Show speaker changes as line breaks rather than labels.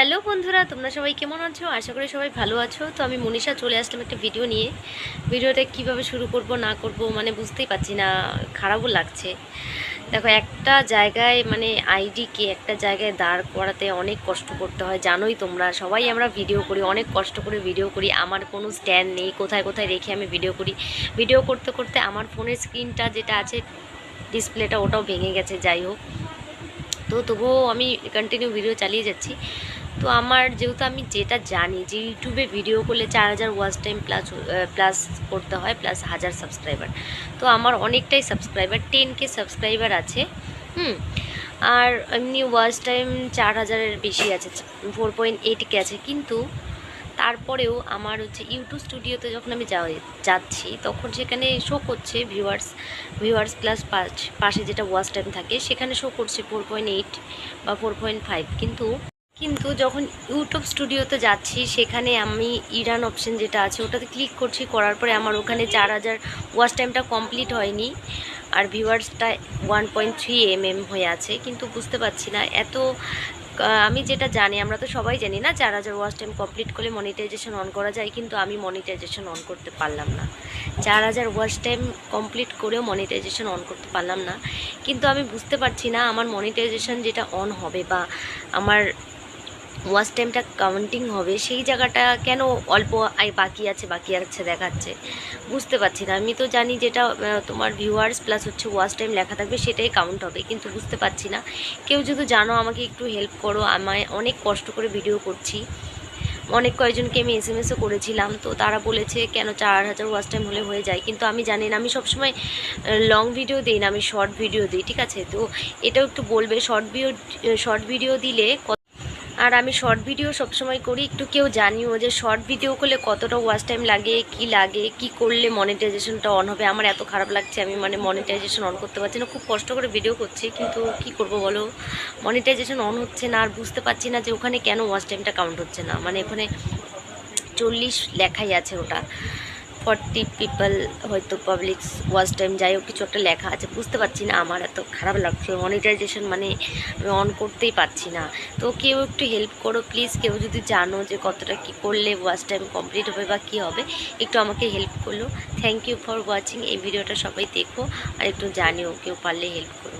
Hello বন্ধুরা, তোমরা সবাই কেমন আছো? আশা করি সবাই ভালো আছো। তো আমি মনীষা চলে আসলাম একটা ভিডিও নিয়ে। ভিডিওটা কিভাবে শুরু করব না করব মানে বুঝতেই পারছি না, খারাপও লাগছে। দেখো, একটা জায়গায় মানে আইডিকে একটা জায়গায় দাঁড় করাতে অনেক কষ্ট করতে হয়, জানোই তোমরা। সবাই আমরা ভিডিও করি, অনেক কষ্ট করে ভিডিও করি। আমার কোনো স্ট্যান্ড নেই, কোথায় কোথায় রেখে আমি ভিডিও করি। ভিডিও করতে করতে আমার ফোনের স্ক্রিনটা যেটা আছে, ডিসপ্লেটা, ওটাও ভেঙে গেছে। যাই হোক, তো তবুও আমি কন্টিনিউ ভিডিও চালিয়ে যাচ্ছি। তো আমার যেহেতু আমি যেটা জানি যে ইউটিউবে ভিডিও করলে 4000 ওয়াচ টাইম প্লাস করতে হয়, প্লাস 1000 সাবস্ক্রাইবার। তো আমার অনেকটাই সাবস্ক্রাইবার, 10K সাবস্ক্রাইবার আছে। হুম। আর এমনি ওয়াচ টাইম 4000-এর বেশি আছে, 4.8K আছে। কিন্তু তারপরেও আমার হচ্ছে ইউটিউব স্টুডিওতে যখন আমি যাচ্ছি, তখন সেখানে শো করছে ভিউয়ার্স প্লাস পাশে যেটা ওয়াচ টাইম থাকে সেখানে শো করছে 4.8 বা 4.5। কিন্তু কিন্তু যখন ইউটিউব স্টুডিওতে যাচ্ছি, সেখানে আমি ইরান অপশন যেটা আছে ওটাতে ক্লিক করছি, করার পরে আমার ওখানে 4000 ওয়াচ টাইমটা কমপ্লিট হয়নি, আর ভিউয়ার্সটা 1.3 হয়ে আছে। কিন্তু বুঝতে পারছি না এত আমি যেটা জানি, আমরা তো সবাই জানি না 4000 ওয়াচ টাইম কমপ্লিট করলে মনিটাইজেশন অন করা যায়, কিন্তু আমি মনিটাইজেশন অন করতে পারলাম না। 4000 ওয়াচ টাইম কমপ্লিট করেও মনিটাইজেশন অন করতে পারলাম না। কিন্তু আমি বুঝতে পারছি না আমার মনিটাইজেশন যেটা অন হবে বা আমার ওয়াচ টাইমটা কাউন্টিং হবে, সেই জায়গাটা কেন অল্প বাকি আছে দেখাচ্ছে। বুঝতে পারছি না। আমি তো জানি যেটা তোমার ভিউয়ার্স প্লাস হচ্ছে ওয়াচ টাইম লেখা থাকবে সেটাই কাউন্ট হবে, কিন্তু বুঝতে পারছি না। কেউ যদি জানো আমাকে একটু হেল্প করো। আমায় অনেক কষ্ট করে ভিডিও করছি, অনেক কয়েকজনকে আমি এসএমএসও করেছিলাম, তো তারা বলেছে কেন 4000 ওয়াচ টাইম হলে হয়ে যায়। কিন্তু আমি জানি না, আমি সবসময় লং ভিডিও দিই না, আমি শর্ট ভিডিও দিই, ঠিক আছে? তো এটাও একটু বলবে, শর্ট ভিডিও দিলে। আর আমি শর্ট ভিডিও সবসময় করি, একটু কেউ জানিও যে শর্ট ভিডিও করলে কতটা ওয়াচ টাইম লাগে, কি করলে মনিটাইজেশনটা অন হবে। আমার এত খারাপ লাগছে, আমি মানে মনিটাইজেশন অন করতে পারছি না। খুব কষ্ট করে ভিডিও করছি, কিন্তু কি করব বলো, মনিটাইজেশন অন হচ্ছে না। আর বুঝতে পারছি না যে ওখানে কেন ওয়াচ টাইমটা কাউন্ট হচ্ছে না। মানে ওখানে 40 লেখাই আছে, ওটা 40 পিপল হয়তো পাবলিক ওয়াচ টাইম, যাই হোক কিছু একটা লেখা আছে। বুঝতে পারছি না, আমার এত খারাপ লাগছে। মনিটাইজেশন মানে আমি অন করতেই পারছি না। তো কেউ একটু হেল্প করো প্লিজ। কেউ যদি জানো যে কতটা কী করলে ওয়াচ টাইম কমপ্লিট হবে বা কী হবে, একটু আমাকে হেল্প করলো। Thank you for watching. এই ভিডিওটা সবাই দেখো আর একটু জানিও, কেউ পারলে হেল্প করো।